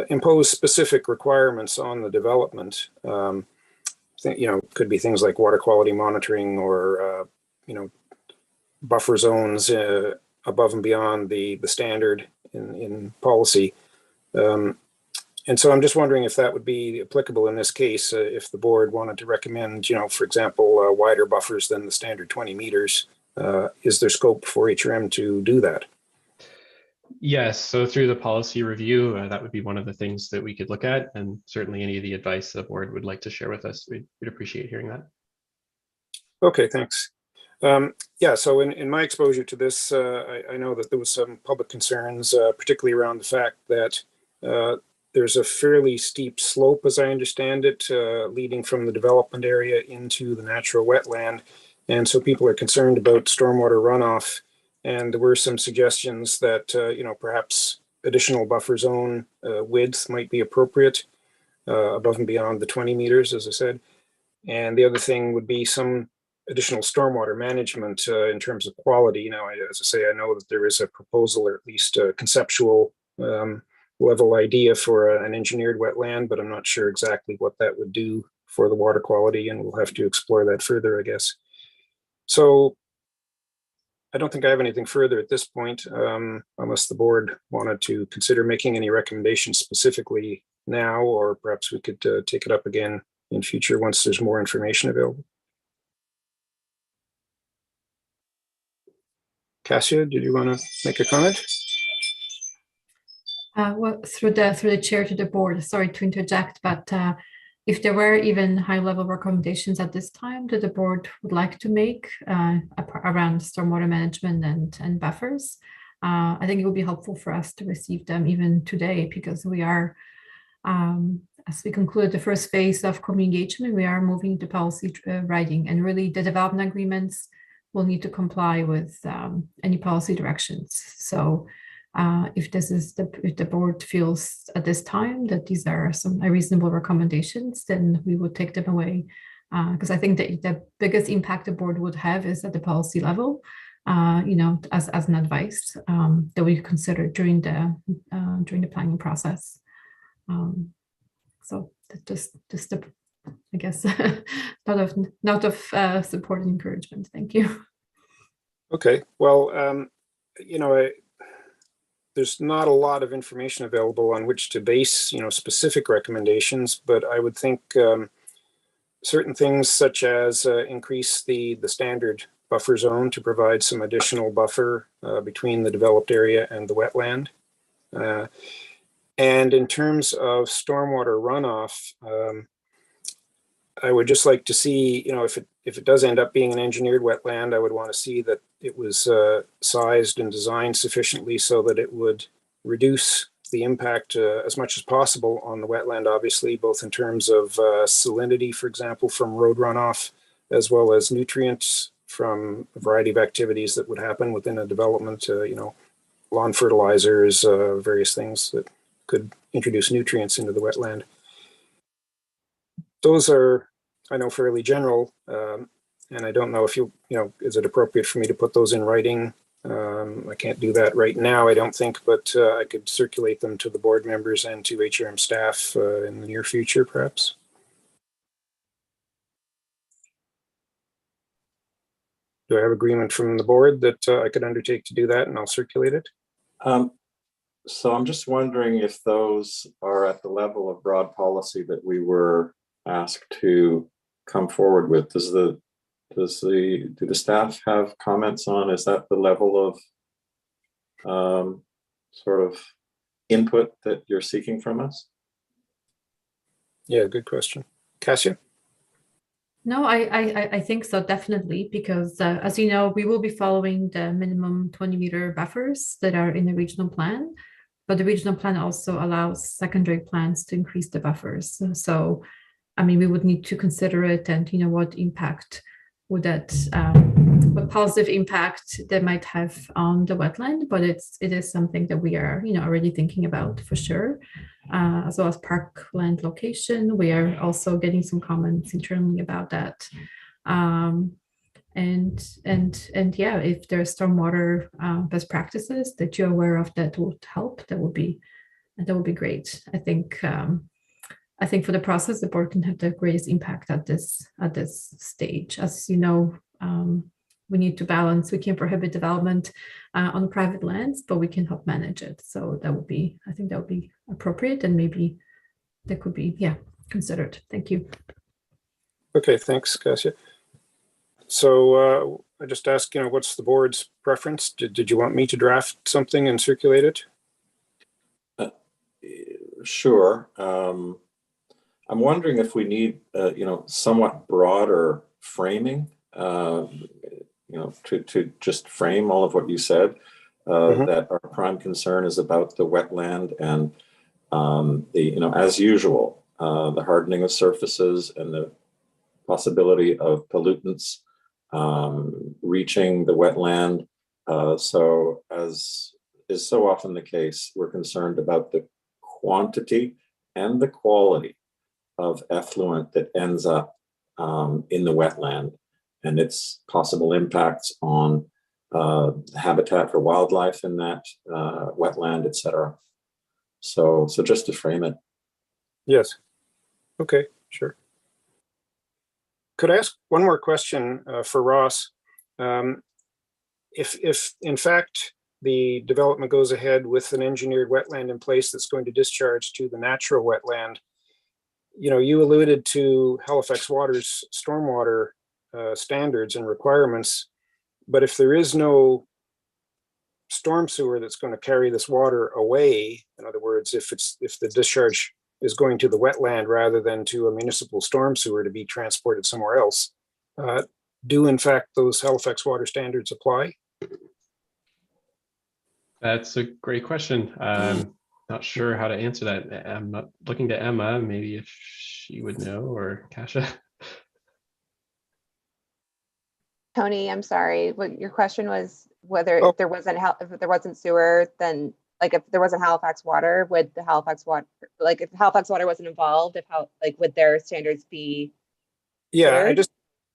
impose specific requirements on the development. Could be things like water quality monitoring or buffer zones above and beyond the standard in policy. And so I'm just wondering if that would be applicable in this case, if the board wanted to recommend, for example, wider buffers than the standard 20 meters. Is there scope for HRM to do that? Yes, so through the policy review, that would be one of the things that we could look at, and certainly any of the advice the board would like to share with us, we'd appreciate hearing that. Okay, thanks. So in my exposure to this, I know that there was some public concerns, particularly around the fact that there's a fairly steep slope, as I understand it, leading from the development area into the natural wetland. And so people are concerned about stormwater runoff. And there were some suggestions that, perhaps additional buffer zone width might be appropriate above and beyond the 20 meters, as I said. And the other thing would be some additional stormwater management in terms of quality. As I say, I know that there is a proposal, or at least a conceptual level idea for an engineered wetland, but I'm not sure exactly what that would do for the water quality, and we'll have to explore that further, I guess. So I don't think I have anything further at this point, unless the board wanted to consider making any recommendations specifically now, or perhaps we could take it up again in future once there's more information available. Cassia, did you want to make a comment? Well, through the chair to the board, sorry to interject, but if there were even high-level recommendations at this time that the board would like to make around stormwater management and buffers, I think it would be helpful for us to receive them even today, because we are, as we conclude the first phase of community engagement, we are moving to policy writing, and really the development agreements will need to comply with any policy directions. So if the board feels at this time that these are some reasonable recommendations, then we would take them away. Because I think that the biggest impact the board would have is at the policy level, as an advice that we consider during the planning process. So just I guess not of support and encouragement. Thank you. Okay. Well, there's not a lot of information available on which to base, specific recommendations, but I would think certain things such as increase the standard buffer zone to provide some additional buffer between the developed area and the wetland. And in terms of stormwater runoff, I would just like to see, if it does end up being an engineered wetland, I would want to see that it was sized and designed sufficiently so that it would reduce the impact as much as possible on the wetland, obviously, both in terms of salinity, for example, from road runoff, as well as nutrients from a variety of activities that would happen within a development, lawn fertilizers, various things that could introduce nutrients into the wetland. Those are, I know, fairly general, and I don't know if is it appropriate for me to put those in writing? I can't do that right now, I don't think, but I could circulate them to the board members and to HRM staff in the near future, perhaps. Do I have agreement from the board that I could undertake to do that, and I'll circulate it? So I'm just wondering if those are at the level of broad policy that we were ask to come forward with? Do the staff have comments on, is that the level of sort of input that you're seeking from us? Yeah, good question. Cassia? No, I think so, definitely, because as you know, we will be following the minimum 20-meter buffers that are in the regional plan, but the regional plan also allows secondary plans to increase the buffers. So, I mean, we would need to consider it, and what impact would that, what positive impact that might have on the wetland, but it is something that we are, already thinking about for sure. As well as parkland location, we are also getting some comments internally about that. And yeah, if there are stormwater best practices that you're aware of that would help, that would be great. I think for the process, the board can have the greatest impact at this stage. As you know, we need to balance. We can prohibit development on private lands, but we can help manage it. So I think that would be appropriate, and maybe that could be, considered. Thank you. Okay, thanks, Cassia. So I just ask, what's the board's preference? Did you want me to draft something and circulate it? Sure. I'm wondering if we need, somewhat broader framing, to just frame all of what you said, that our prime concern is about the wetland and as usual, the hardening of surfaces and the possibility of pollutants reaching the wetland. So as is so often the case, we're concerned about the quantity and the quality of effluent that ends up in the wetland and its possible impacts on habitat for wildlife in that wetland, etc. So just to frame it. Yes. Okay, sure. Could I ask one more question for Ross? If in fact the development goes ahead with an engineered wetland in place that's going to discharge to the natural wetland, you alluded to Halifax Water's stormwater standards and requirements, but if there is no storm sewer that's going to carry this water away, in other words, if the discharge is going to the wetland rather than to a municipal storm sewer to be transported somewhere else, do in fact those Halifax Water standards apply? That's a great question. Not sure how to answer that. I'm not looking to Emma, maybe if she would know, or Kasia. Tony, I'm sorry. What your question was, whether if there wasn't sewer, then like if there wasn't Halifax Water, would the Halifax Water, like if Halifax Water wasn't involved, would their standards be? Yeah, cleared? I just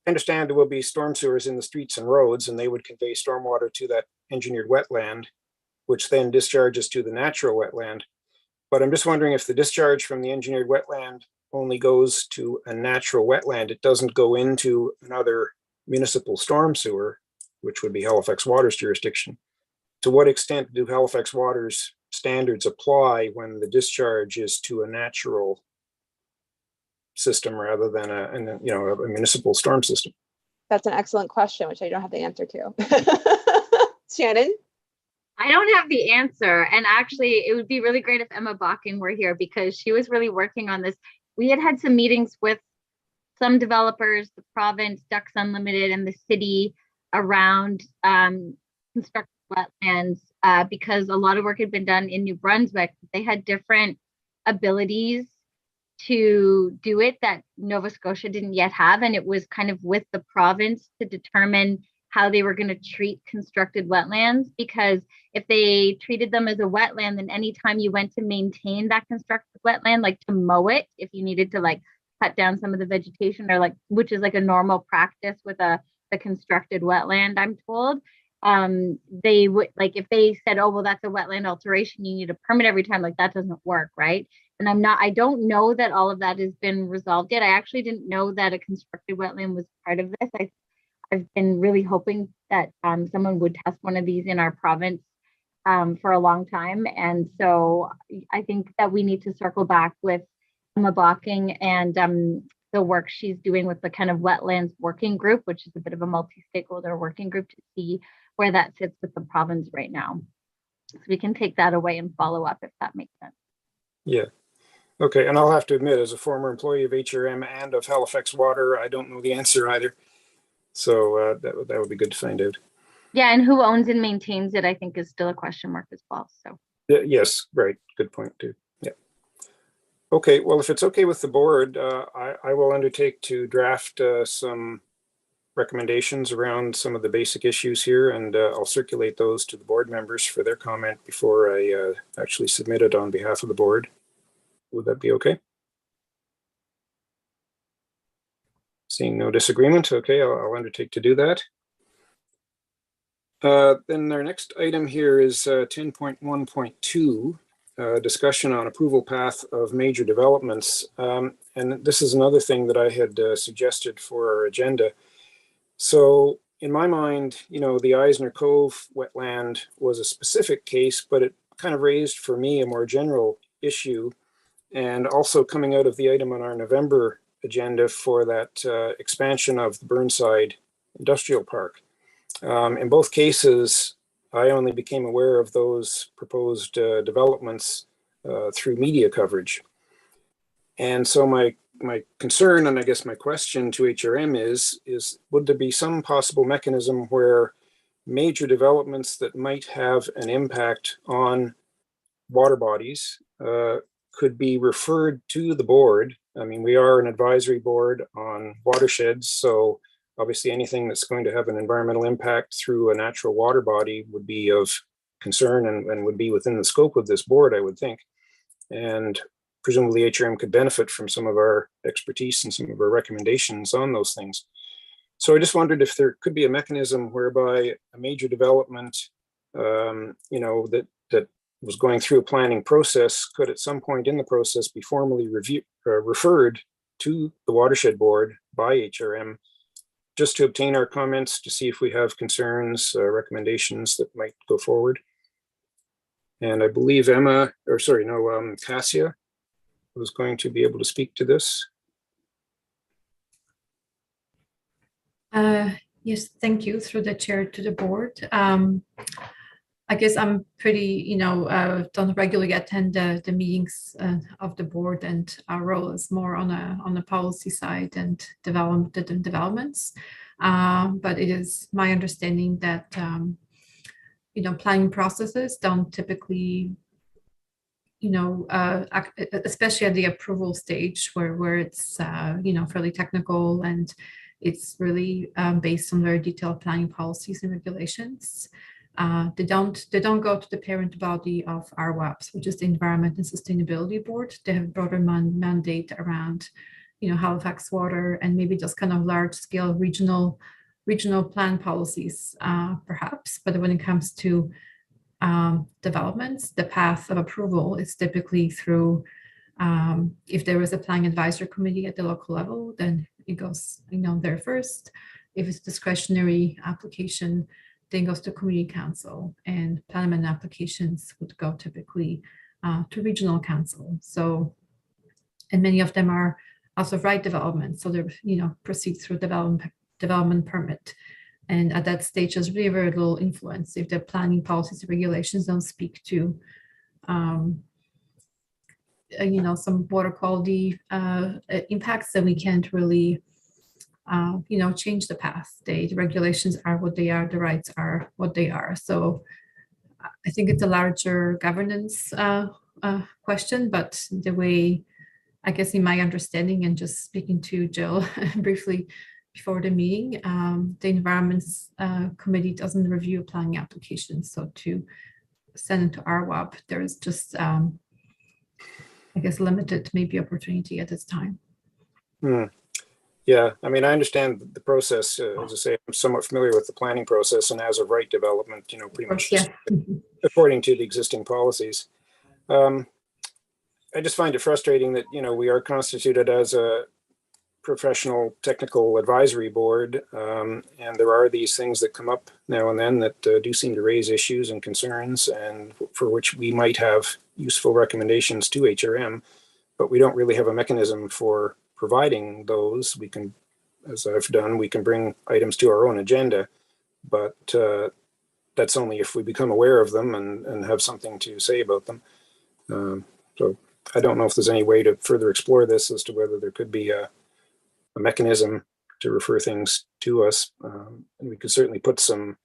understand there will be storm sewers in the streets and roads, and they would convey stormwater to that engineered wetland, which then discharges to the natural wetland. But I'm just wondering if the discharge from the engineered wetland only goes to a natural wetland, it doesn't go into another municipal storm sewer, which would be Halifax Water's jurisdiction. To what extent do Halifax Water's standards apply when the discharge is to a natural system rather than a municipal storm system? That's an excellent question, which I don't have the answer to. Shannon? I don't have the answer. And actually, it would be really great if Emma Bocking were here, because she was really working on this. We had some meetings with some developers, the province, Ducks Unlimited, and the city around constructed wetlands, because a lot of work had been done in New Brunswick. They had different abilities to do it that Nova Scotia didn't yet have. And it was kind of with the province to determine how they were going to treat constructed wetlands, because if they treated them as a wetland, then anytime you went to maintain that constructed wetland, like to mow it, if you needed to like cut down some of the vegetation, or like, which is like a normal practice with the constructed wetland, I'm told, they would, like, if they said, oh, well, that's a wetland alteration, you need a permit every time, like that doesn't work, right? And I don't know that all of that has been resolved yet. I actually didn't know that a constructed wetland was part of this. I've been really hoping that someone would test one of these in our province for a long time. And so I think that we need to circle back with Emma Bocking and the work she's doing with the kind of wetlands working group, which is a bit of a multi-stakeholder working group, to see where that sits with the province right now. So we can take that away and follow up if that makes sense. Yeah. Okay, and I'll have to admit, as a former employee of HRM and of Halifax Water, I don't know the answer either. So that would be good to find out. Yeah, and who owns and maintains it, I think, is still a question mark as well. So yes, right. Good point too. Yeah. Okay, well, if it's okay with the board, I will undertake to draft some recommendations around some of the basic issues here, and I'll circulate those to the board members for their comment before I actually submit it on behalf of the board. Would that be okay? Seeing no disagreement, okay, I'll undertake to do that. Then our next item here is 10.1.2, discussion on approval path of major developments. And this is another thing that I had suggested for our agenda. So in my mind, you know, the Eisner Cove wetland was a specific case, but it kind of raised for me a more general issue. And also coming out of the item on our November agenda for that expansion of the Burnside Industrial Park. In both cases, I only became aware of those proposed developments through media coverage. And so my concern, and I guess my question to HRM is would there be some possible mechanism where major developments that might have an impact on water bodies could be referred to the board? I mean, we are an advisory board on watersheds, so obviously anything that's going to have an environmental impact through a natural water body would be of concern and would be within the scope of this board, I would think. And presumably HRM could benefit from some of our expertise and some of our recommendations on those things. So I just wondered if there could be a mechanism whereby a major development, you know, that was going through a planning process could at some point in the process be formally referred to the watershed board by HRM, just to obtain our comments, to see if we have concerns, recommendations that might go forward. And I believe Cassia was going to be able to speak to this. Yes, thank you, through the chair to the board. I guess I'm pretty, you know, don't regularly attend the meetings of the board, and our role is more on the policy side and developments. But it is my understanding that, you know, planning processes don't typically, you know, especially at the approval stage where it's, you know, fairly technical and it's really based on very detailed planning policies and regulations. They don't go to the parent body of RWAPS, which is the Environment and Sustainability Board. They have a broader mandate around, you know, Halifax Water and maybe just kind of large scale regional plan policies, perhaps. But when it comes to developments, the path of approval is typically through, if there is a planning advisory committee at the local level, then it goes, you know, there first. If it's discretionary application, then goes to community council, and plan applications would go typically to regional council. So, and many of them are also right development, so they're, you know, proceed through development permit. And at that stage, there's really very little influence if the planning policies and regulations don't speak to, you know, some water quality impacts, then we can't really, you know, change the path. The regulations are what they are, the rights are what they are. So I think it's a larger governance question, but the way, I guess in my understanding and just speaking to Jill briefly before the meeting, the Environments Committee doesn't review planning applications. So to send it to RWAP, there's just, I guess, limited maybe opportunity at this time. Yeah, I mean, I understand the process. As I say, I'm somewhat familiar with the planning process and as of right development, you know, pretty much just according to the existing policies. I just find it frustrating that, you know, we are constituted as a professional technical advisory board, and there are these things that come up now and then that do seem to raise issues and concerns, and for which we might have useful recommendations to HRM, but we don't really have a mechanism for providing those, we can, as I've done, we can bring items to our own agenda, but that's only if we become aware of them and have something to say about them. So I don't know if there's any way to further explore this as to whether there could be a mechanism to refer things to us. And we could certainly put some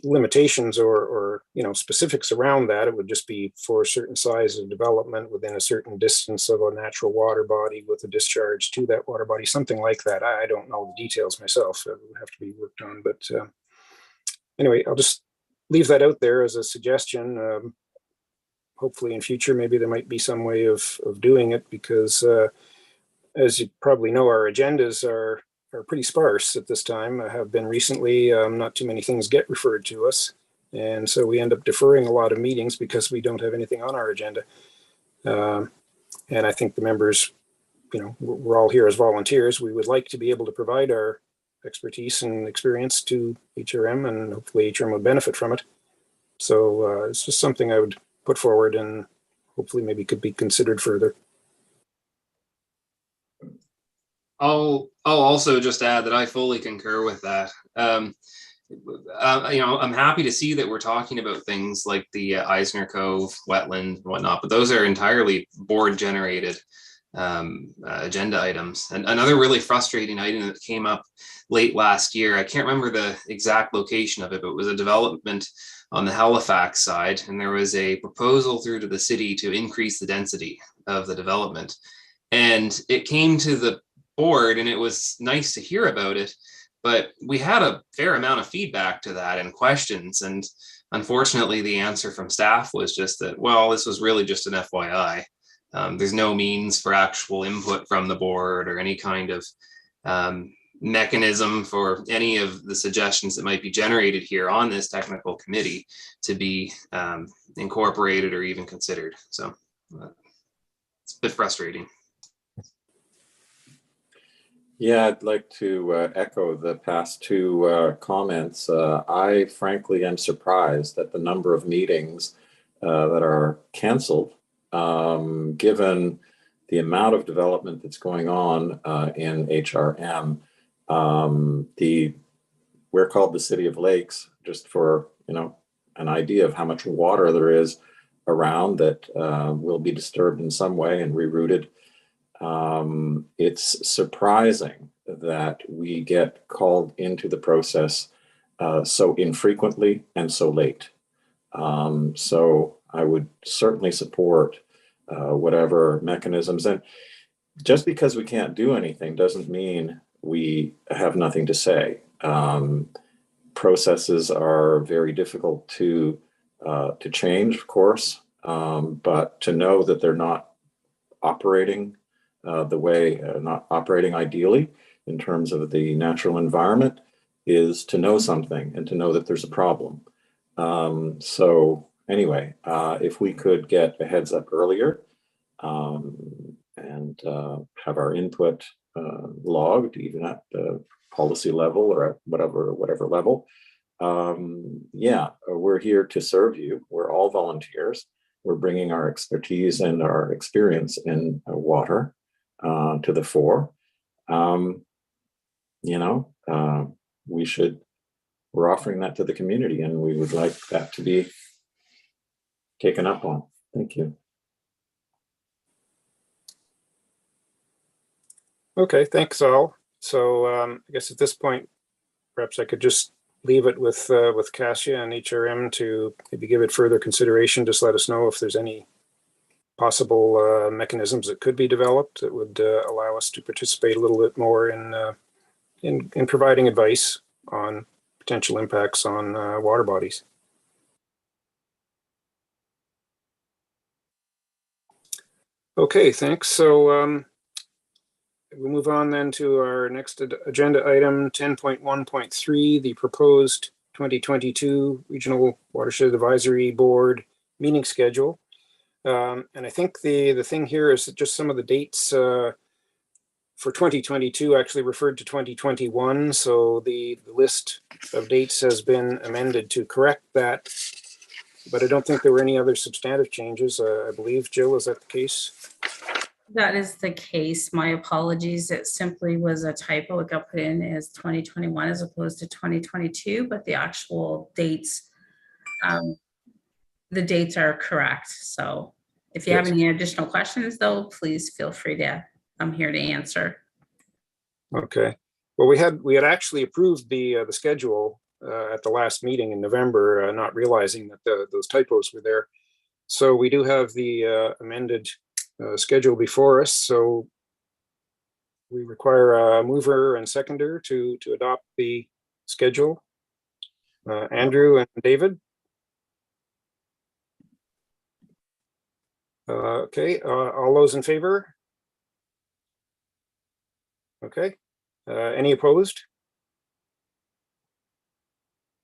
limitations or specifics around that. It would just be for a certain size of development within a certain distance of a natural water body with a discharge to that water body, something like that. I don't know the details myself. It would have to be worked on. But anyway, I'll just leave that out there as a suggestion. Hopefully in future, maybe there might be some way of doing it, because as you probably know, our agendas are pretty sparse at this time. Have been recently. Not too many things get referred to us, and so we end up deferring a lot of meetings because we don't have anything on our agenda. And I think the members, we're all here as volunteers. We would like to be able to provide our expertise and experience to HRM, and hopefully HRM would benefit from it. So it's just something I would put forward, and hopefully maybe could be considered further. I'll also just add that I fully concur with that. I'm happy to see that we're talking about things like the Eisner Cove wetland and whatnot, but those are entirely board generated agenda items. And another really frustrating item that came up late last year, I can't remember the exact location of it, but it was a development on the Halifax side, and there was a proposal through to the city to increase the density of the development. And it came to the board, and it was nice to hear about it, but we had a fair amount of feedback to that and questions. And unfortunately, the answer from staff was just that, well, this was really just an FYI. There's no means for actual input from the board or any kind of mechanism for any of the suggestions that might be generated here on this technical committee to be incorporated or even considered. So it's a bit frustrating. Yeah, I'd like to echo the past two comments. I frankly am surprised at the number of meetings that are canceled, given the amount of development that's going on in HRM. We're called the City of Lakes, just for an idea of how much water there is around that will be disturbed in some way and rerouted. It's surprising that we get called into the process so infrequently and so late. So I would certainly support whatever mechanisms. And just because we can't do anything doesn't mean we have nothing to say. Processes are very difficult to change, of course, but to know that they're not operating not operating ideally in terms of the natural environment is to know something and to know that there's a problem. So anyway, if we could get a heads up earlier and have our input logged, even at the policy level or at whatever level, yeah, we're here to serve you. We're all volunteers. We're bringing our expertise and our experience in water to the fore. We're offering that to the community, and we would like that to be taken up on. Thank you. Okay, thanks all. So I guess at this point, perhaps I could just leave it with Cassia and HRM to maybe give it further consideration. Just let us know if there's any possible mechanisms that could be developed that would allow us to participate a little bit more in providing advice on potential impacts on water bodies. Okay, thanks. So we'll move on then to our next agenda item, 10.1.3, the proposed 2022 Regional Watershed Advisory Board meeting schedule. And I think the thing here is that just some of the dates for 2022 actually referred to 2021. So the list of dates has been amended to correct that. But I don't think there were any other substantive changes. I believe, Jill, is that the case? That is the case. My apologies. It simply was a typo. It got put in as 2021 as opposed to 2022, but the actual dates, the dates are correct. So if you have Yes. any additional questions though, please feel free to, I'm here to answer. Okay. Well, we had actually approved the schedule at the last meeting in November, not realizing that those typos were there. So we do have the amended schedule before us. So we require a mover and seconder to adopt the schedule. Andrew and David. Okay, all those in favor? Okay, any opposed?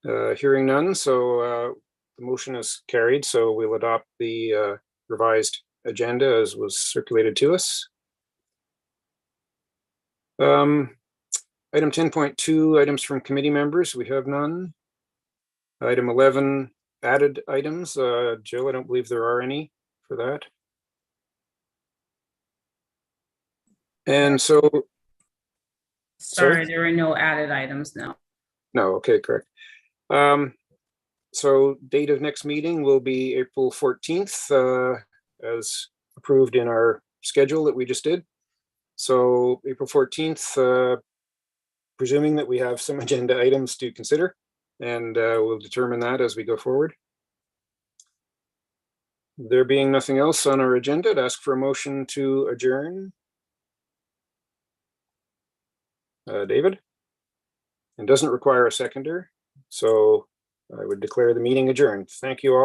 Hearing none, so the motion is carried. So we'll adopt the revised agenda as was circulated to us. Item 10.2, items from committee members. We have none. Item 11, added items. Jill, I don't believe there are any for that. And so, Sorry, there are no added items now. no, okay, correct. So date of next meeting will be April 14th, as approved in our schedule that we just did. So April 14th, presuming that we have some agenda items to consider, and we'll determine that as we go forward. There being nothing else on our agenda, I'd ask for a motion to adjourn. David? And doesn't require a seconder, so I would declare the meeting adjourned. Thank you all.